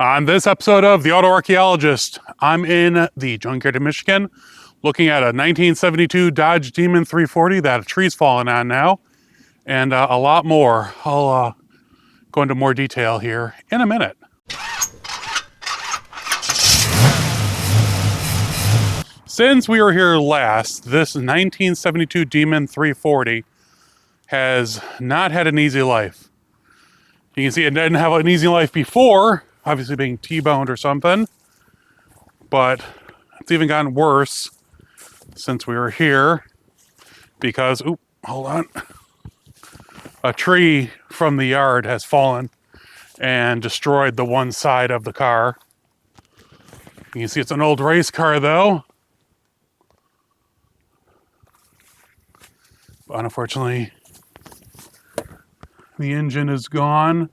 On this episode of The AutoArchaeologist, I'm in the junkyard in Michigan looking at a 1972 Dodge Demon 340 that a tree's fallen on now, and a lot more. I'll go into more detail here in a minute. Since we were here last, this 1972 Demon 340 has not had an easy life. You can see it didn't have an easy life before, obviously being T-boned or something, but it's even gotten worse since we were here because, hold on, a tree from the yard has fallen and destroyed the one side of the car. You can see it's an old race car though. But unfortunately, the engine is gone.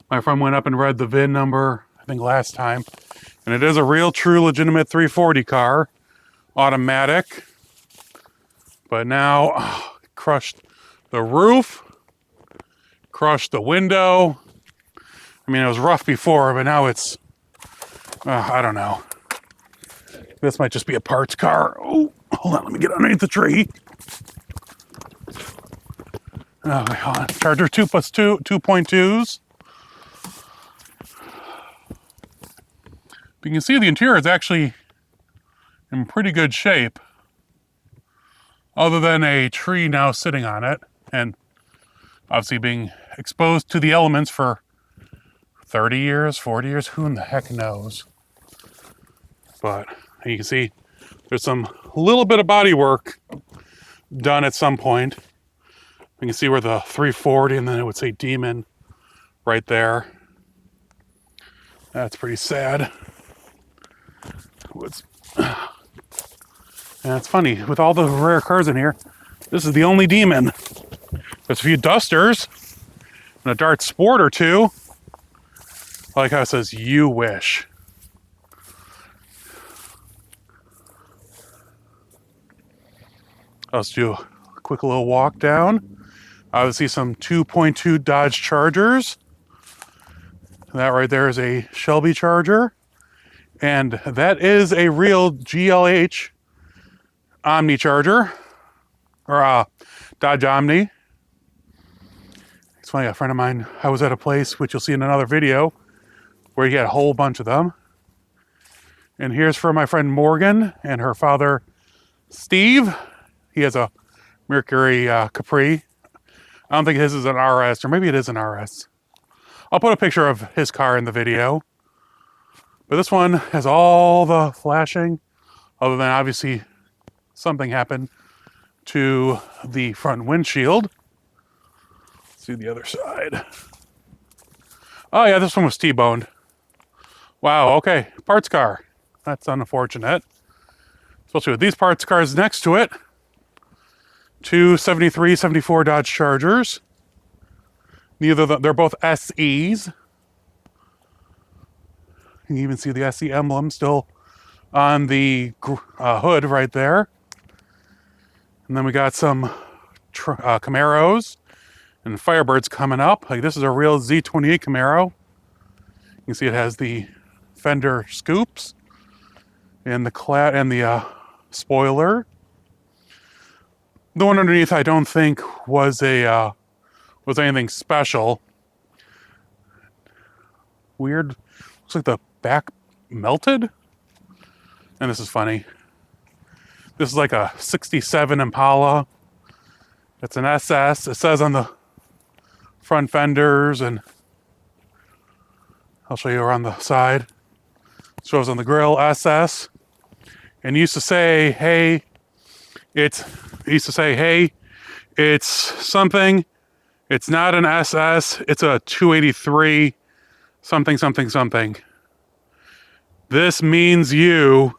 My friend went up and read the VIN number, I think last time. And it is a real, true, legitimate 340 car. Automatic. But now, it crushed the roof. Crushed the window. I mean, it was rough before, but now it's, I don't know. This might just be a parts car. Oh, hold on, let me get underneath the tree. Oh, wait, hold on. Charger 2 plus 2, 2.2s. You can see the interior is actually in pretty good shape, other than a tree now sitting on it, and obviously being exposed to the elements for 30 years, 40 years, who in the heck knows. But you can see there's some little bit of body work done at some point. You can see where the 340 and then it would say Demon right there. That's pretty sad. And it's funny, with all the rare cars in here, this is the only Demon. There's a few Dusters and a Dart Sport or two. I like how it says, "You wish." Let's do a quick little walk down. Obviously some 2.2 Dodge Chargers. That right there is a Shelby Charger. And that is a real GLH Omni Charger, or Dodge Omni. It's funny, a friend of mine, I was at a place, which you'll see in another video, where he had a whole bunch of them. And here's for my friend Morgan and her father, Steve. He has a Mercury Capri. I don't think his is an RS, or maybe it is an RS. I'll put a picture of his car in the video. But this one has all the flashing, other than obviously something happened to the front windshield. Let's see the other side. Oh yeah, this one was T-boned. Wow, okay, parts car. That's unfortunate. Especially with these parts cars next to it. Two 73, 74 Dodge Chargers. They're both SEs. You can even see the SE emblem still on the hood right there. And then we got some Camaros and Firebirds coming up. Like, this is a real Z28 Camaro. You can see it has the fender scoops and the spoiler. The one underneath I don't think was anything special. Weird. Looks like the back melted. And this is funny. This is like a 67 Impala. It's an SS. It says on the front fenders, and I'll show you around the side. It shows on the grill SS. And it used to say, hey, it's something. It's not an SS. It's a 283 something, something, something. This means you.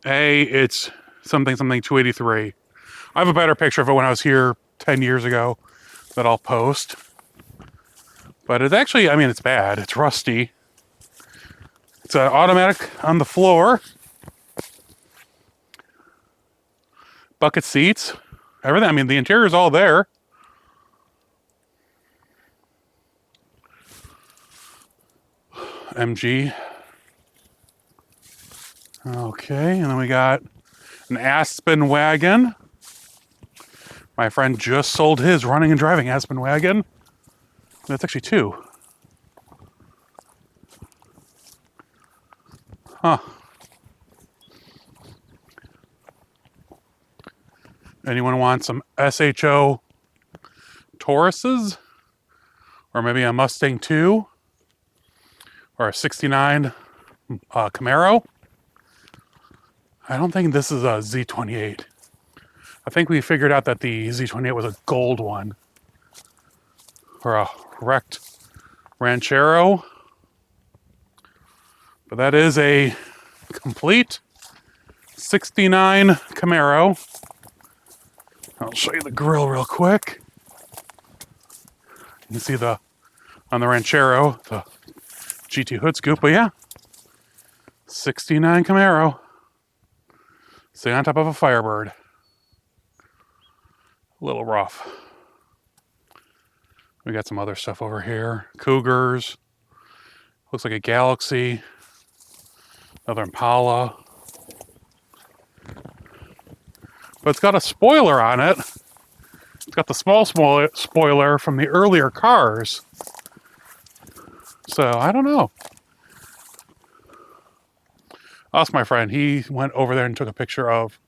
It's something, something 283. I have a better picture of it when I was here 10 years ago that I'll post. But it's actually, I mean, it's bad. It's rusty. It's an automatic on the floor. Bucket seats. Everything. I mean, the interior is all there. MG. Okay, and then we got an Aspen wagon. My friend just sold his running and driving Aspen wagon. That's actually two. Huh. Anyone want some SHO Tauruses? Or maybe a Mustang 2? Or a 69 Camaro? I don't think this is a Z28. I think we figured out that the Z28 was a gold one. Or a wrecked Ranchero. But that is a complete 69 Camaro. I'll show you the grill real quick. You can see on the Ranchero, the GT hood scoop, but yeah, 69 Camaro. Sitting on top of a Firebird. A little rough. We got some other stuff over here. Cougars. Looks like a Galaxy. Another Impala. But it's got a spoiler on it. It's got the small spoiler from the earlier cars. So, I don't know. Asked my friend. He went over there and took a picture of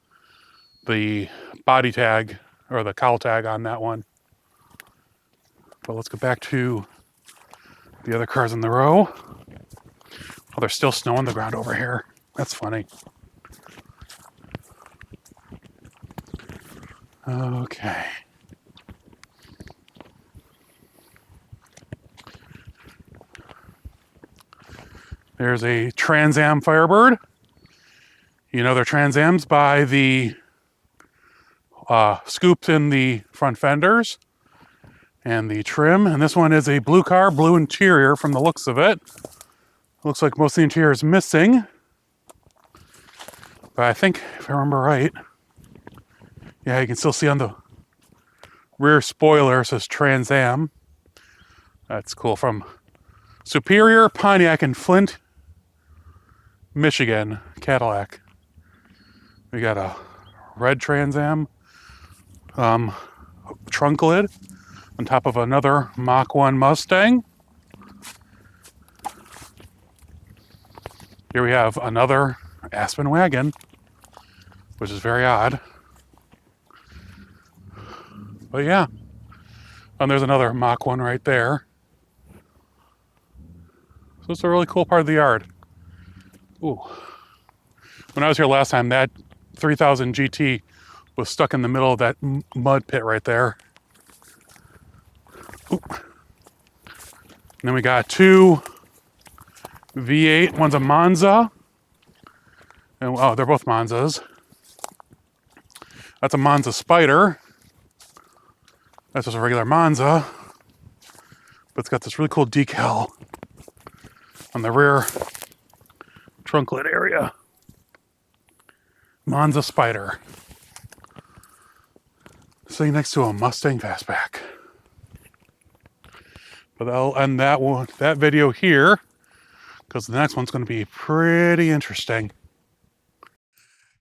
the body tag, or the cowl tag on that one. But let's go back to the other cars in the row. Oh, there's still snow on the ground over here. That's funny. Okay. There's a Trans Am Firebird. You know they're Trans Ams by the scoops in the front fenders and the trim. And this one is a blue car, blue interior from the looks of it. Looks like most of the interior is missing. But I think, if I remember right, yeah, you can still see on the rear spoiler, it says Trans Am. That's cool. From Superior, Pontiac, and Flint, Michigan, Cadillac. We got a red Trans Am trunk lid on top of another Mach 1 Mustang. Here we have another Aspen wagon, which is very odd. But yeah. And there's another Mach 1 right there. So it's a really cool part of the yard. Ooh. When I was here last time, that 3000 GT was stuck in the middle of that mud pit right there. Ooh. And then we got two V8. One's a Monza. And, oh, they're both Monzas. That's a Monza Spider. That's just a regular Monza. But it's got this really cool decal on the rear trunk lid area. Monza Spider. Sitting next to a Mustang Fastback. But I'll end that video here, because the next one's going to be pretty interesting.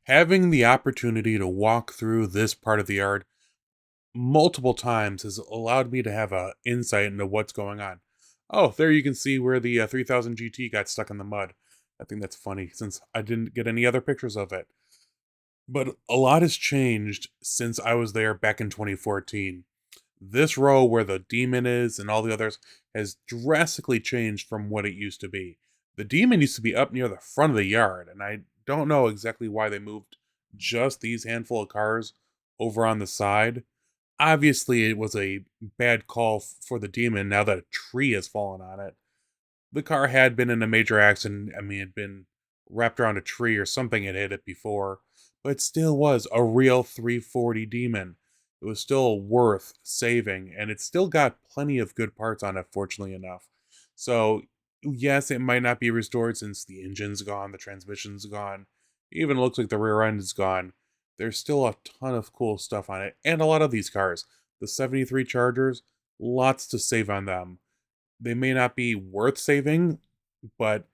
Having the opportunity to walk through this part of the yard multiple times has allowed me to have an insight into what's going on. Oh, there you can see where the 3000 GT got stuck in the mud. I think that's funny since I didn't get any other pictures of it. But a lot has changed since I was there back in 2014. This row where the Demon is and all the others has drastically changed from what it used to be. The Demon used to be up near the front of the yard, and I don't know exactly why they moved just these handful of cars over on the side. Obviously, it was a bad call for the Demon now that a tree has fallen on it. The car had been in a major accident. I mean, it had been wrapped around a tree or something had hit it before, but it still was a real 340 Demon. It was still worth saving, and it still got plenty of good parts on it, fortunately enough. So, yes, it might not be restored since the engine's gone, the transmission's gone, even looks like the rear end is gone. There's still a ton of cool stuff on it, and a lot of these cars. The 73 Chargers, lots to save on them. They may not be worth saving but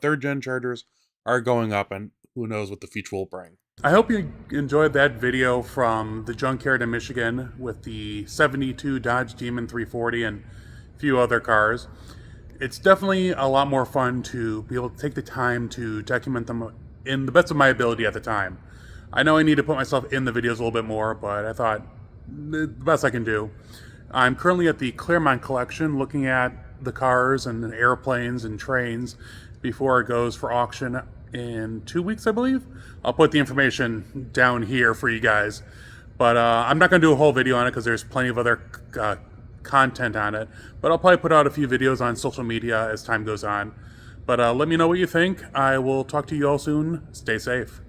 third gen chargers are going up, and who knows what the future will bring. I hope you enjoyed that video from the junkyard in Michigan with the 72 Dodge Demon 340 and a few other cars. It's definitely a lot more fun to be able to take the time to document them in the best of my ability at the time. I know I need to put myself in the videos a little bit more, but I thought the best I can do. I'm currently at the Claremont Collection looking at the cars and airplanes and trains before it goes for auction in 2 weeks, I believe. I'll put the information down here for you guys. But I'm not going to do a whole video on it because there's plenty of other content on it. But I'll probably put out a few videos on social media as time goes on. But let me know what you think. I will talk to you all soon. Stay safe.